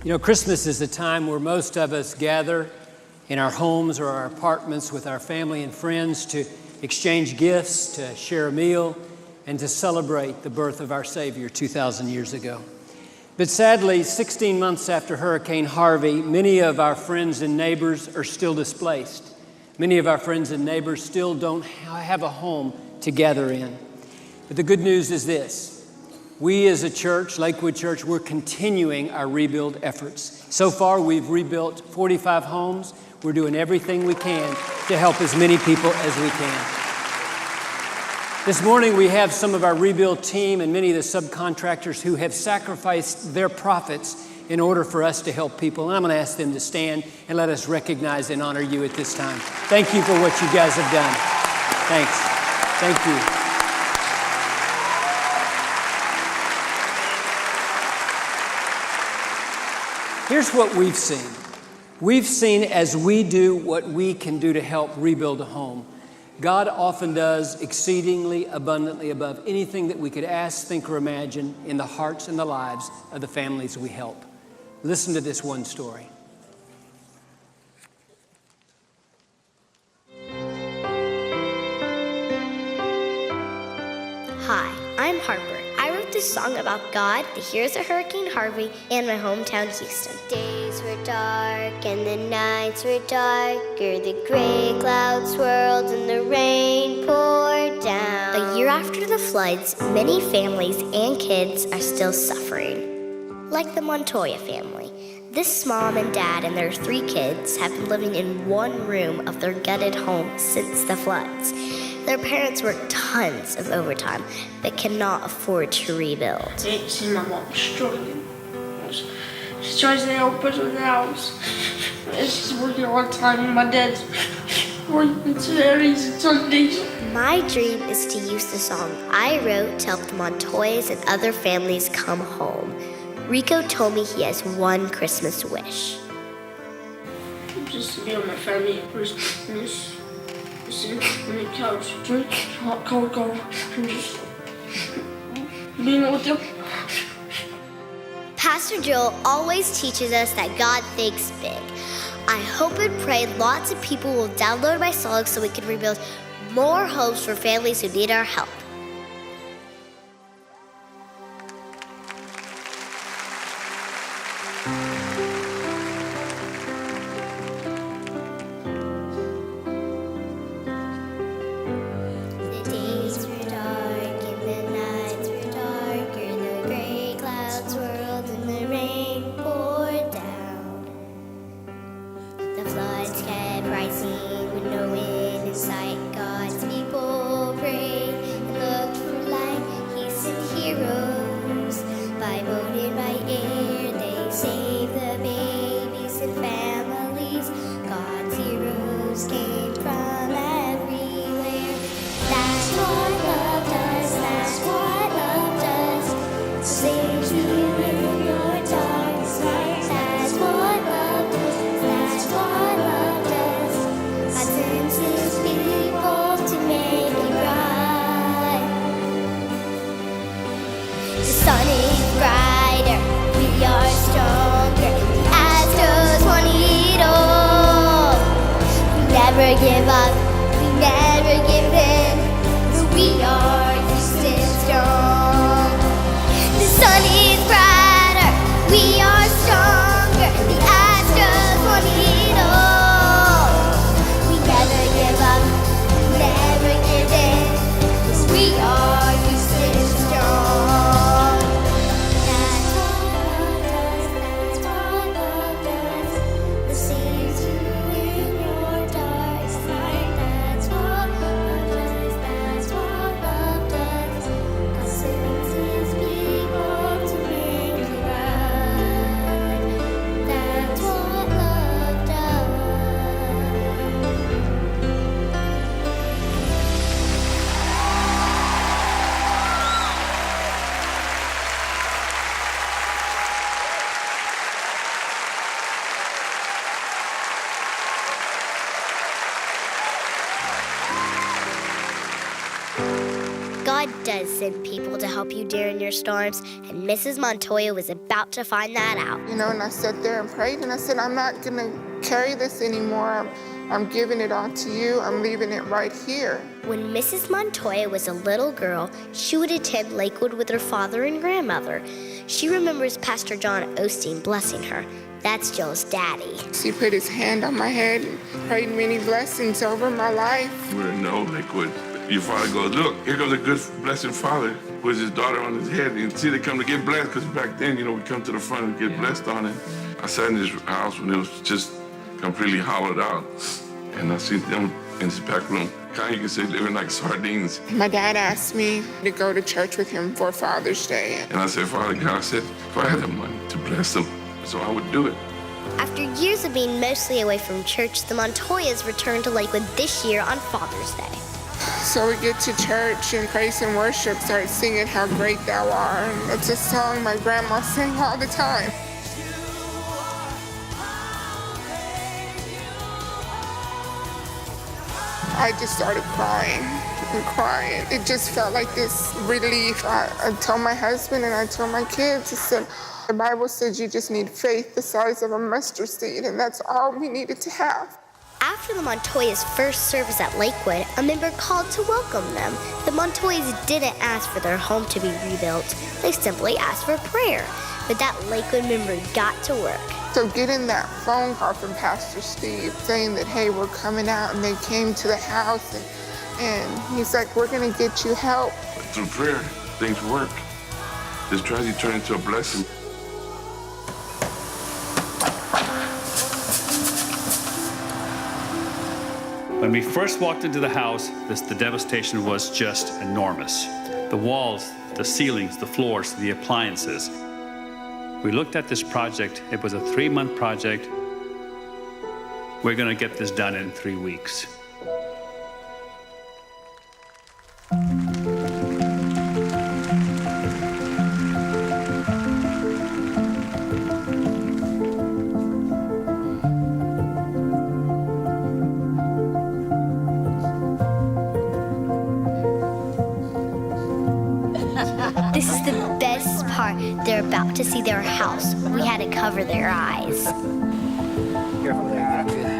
You know, Christmas is a time where most of us gather in our homes or our apartments with our family and friends to exchange gifts, to share a meal, and to celebrate the birth of our Savior 2,000 years ago. But sadly, 16 months after Hurricane Harvey, many of our friends and neighbors are still displaced. Many of our friends and neighbors still don't have a home to gather in. But the good news is this. We as a church, Lakewood Church, we're continuing our rebuild efforts. So far, we've rebuilt 45 homes. We're doing everything we can to help as many people as we can. This morning, we have some of our rebuild team and many of the subcontractors who have sacrificed their profits in order for us to help people. And I'm going to ask them to stand and let us recognize and honor you at this time. Thank you for what you guys have done. Thanks. Thank you. Here's what we've seen. We've seen as we do what we can do to help rebuild a home, God often does exceedingly abundantly above anything that we could ask, think, or imagine in the hearts and the lives of the families we help. Listen to this one story. Hi, I'm Harper. I wrote this song about God, the heroes of Hurricane Harvey, and my hometown, Houston. Days were dark and the nights were darker. The gray clouds swirled and the rain poured down. A year after the floods, many families and kids are still suffering. Like the Montoya family. This mom and dad and their 3 kids have been living in one room of their gutted home since the floods. Their parents work tons of overtime, but cannot afford to rebuild. See my mom struggling. She tries to help us with the house. She's working all the time, and my dad's working Saturdays and Sundays. My dream is to use the song I wrote to help the Montoyas and other families come home. Rico told me he has one Christmas wish. Just to be with my family at Christmas. Sit on the couch, drink hot cocoa, and just being with them. Pastor Joel always teaches us that God thinks big. I hope and pray lots of people will download my songs so we can rebuild more homes for families who need our help. With no wind in sight, God's people prayed and looked for light. He sent heroes by boat and by air. They saved the babies and families. God's heroes came from everywhere. That's what love does. That's what love does. Saves you in your darkest night. That's what love does. That's what love does. God sends His people to make it right. The sun is brighter, we are stronger. The Astros won it all. We never give up, we never give in. We are Houston strong. The sun is brighter, we are stronger. The Astros won it all. We never give up, never give in. 'Cause we are Houston strong. That's what love does, that's what love does. It saves you in your darkest night. That's what love does, that's what love does. God sends His people to make it right. does send people to help you during your storms, and Mrs. Montoya was about to find that out. You know, and I sat there and prayed, and I said, I'm not going to carry this anymore. I'm giving it all to you. I'm leaving it right here. When Mrs. Montoya was a little girl, she would attend Lakewood with her father and grandmother. She remembers Pastor John Osteen blessing her. That's Jill's daddy. He put his hand on my head and prayed many blessings over my life. We're in old Lakewood. Your father goes, look, here comes a good, blessed father with his daughter on his head. You can see they come to get blessed, because back then, you know, we come to the front and get blessed on it. I sat in this house when it was just completely hollowed out. And I see them in this back room. Kind of, you can say they were like sardines. My dad asked me to go to church with him for Father's Day. And I said, Father God, I said, if I had the money to bless them, so I would do it. After years of being mostly away from church, the Montoyas returned to Lakewood this year on Father's Day. So we get to church and praise and worship, start singing How Great Thou Art. And it's a song my grandma sang all the time. I just started crying and crying. It just felt like this relief. I told my husband and I told my kids, I said, the Bible says you just need faith the size of a mustard seed, and that's all we needed to have. After the Montoyas' first service at Lakewood, a member called to welcome them. The Montoyas didn't ask for their home to be rebuilt. They simply asked for prayer. But that Lakewood member got to work. So getting that phone call from Pastor Steve saying that, hey, we're coming out, and they came to the house, and he's like, we're gonna get you help. Through prayer, things work. This tragedy turned into a blessing. When we first walked into the house, the devastation was just enormous. The walls, the ceilings, the floors, the appliances. We looked at this project. It was a 3-month project. We're going to get this done in 3 weeks. This is the best part. They're about to see their house. We had to cover their eyes. Careful there, good.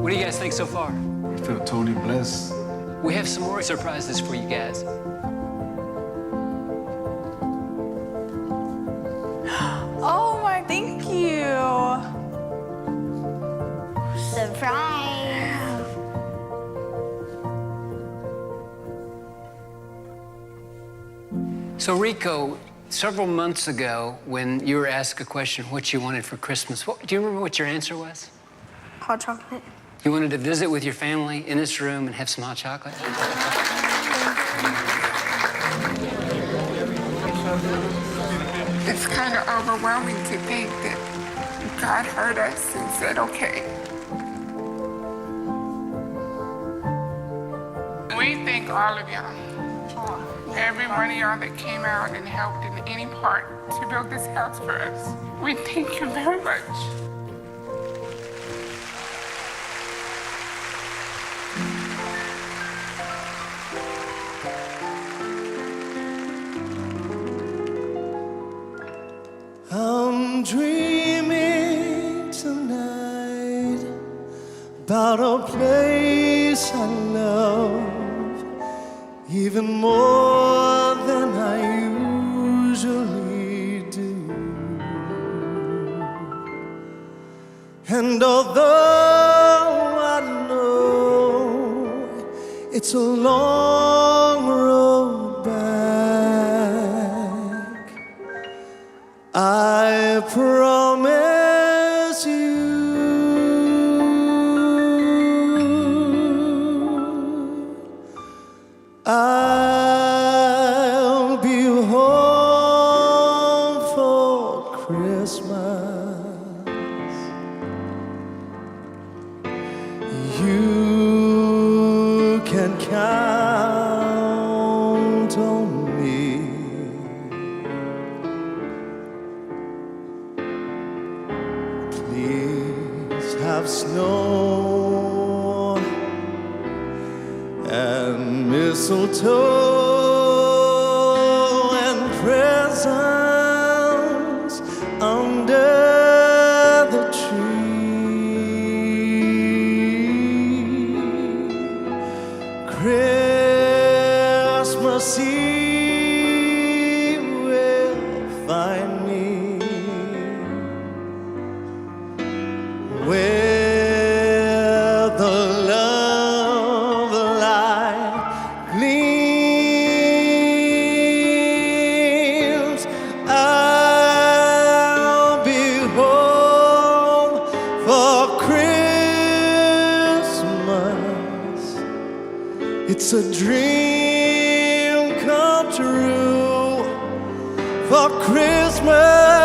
What do you guys think so far? I feel totally blessed. We have some more surprises for you guys. Oh my, thank you. Surprise! So Rico, several months ago, when you were asked a question, what you wanted for Christmas, do you remember what your answer was? Hot chocolate. You wanted to visit with your family in this room and have some hot chocolate? It's kind of overwhelming to think that God heard us and said, okay. We thank all of y'all. Every one of y'all that came out and helped in any part to build this house for us. We thank you very much. I'm dreaming tonight about a place I love even more than I usually do. And although I know it's a long road back, I promise you I'll be home You can count on me. Please have snow and mistletoe and presents under the tree. Christmas Eve will find me where the love light gleams. I'll be home for Christmas. It's a dream come true for Christmas.